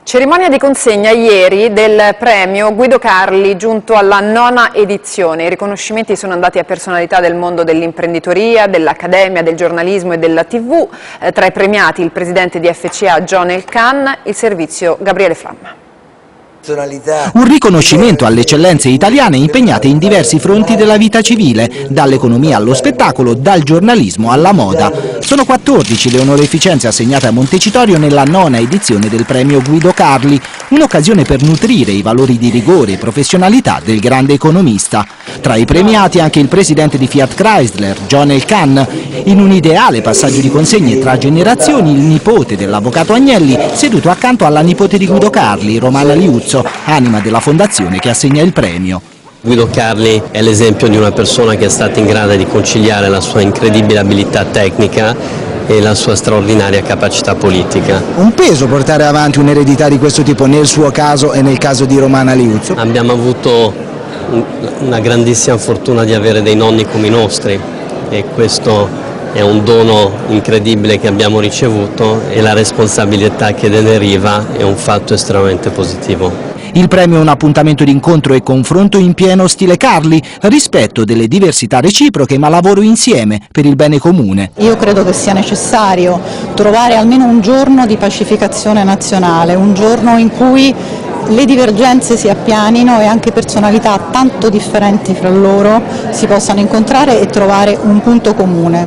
Cerimonia di consegna ieri del premio Guido Carli, giunto alla 9ª edizione. I riconoscimenti sono andati a personalità del mondo dell'imprenditoria, dell'accademia, del giornalismo e della TV. Tra i premiati il presidente di FCA John Elkann, il servizio Gabriele Flamma. Un riconoscimento alle eccellenze italiane impegnate in diversi fronti della vita civile, dall'economia allo spettacolo, dal giornalismo alla moda. Sono 14 le onorificenze assegnate a Montecitorio nella 9ª edizione del premio Guido Carli, un'occasione per nutrire i valori di rigore e professionalità del grande economista. Tra i premiati anche il presidente di Fiat Chrysler, John Elkann. In un ideale passaggio di consegne tra generazioni, il nipote dell'avvocato Agnelli, seduto accanto alla nipote di Guido Carli, Romana Liuzzo, anima della fondazione che assegna il premio. Guido Carli è l'esempio di una persona che è stata in grado di conciliare la sua incredibile abilità tecnica e la sua straordinaria capacità politica. Un peso portare avanti un'eredità di questo tipo nel suo caso e nel caso di Romana Liuzzo? Abbiamo avuto una grandissima fortuna di avere dei nonni come i nostri e questo è un dono incredibile che abbiamo ricevuto e la responsabilità che ne deriva è un fatto estremamente positivo. Il premio è un appuntamento di incontro e confronto in pieno stile Carli, rispetto delle diversità reciproche ma lavoro insieme per il bene comune. Io credo che sia necessario trovare almeno un giorno di pacificazione nazionale, un giorno in cui le divergenze si appianino e anche personalità tanto differenti fra loro si possano incontrare e trovare un punto comune.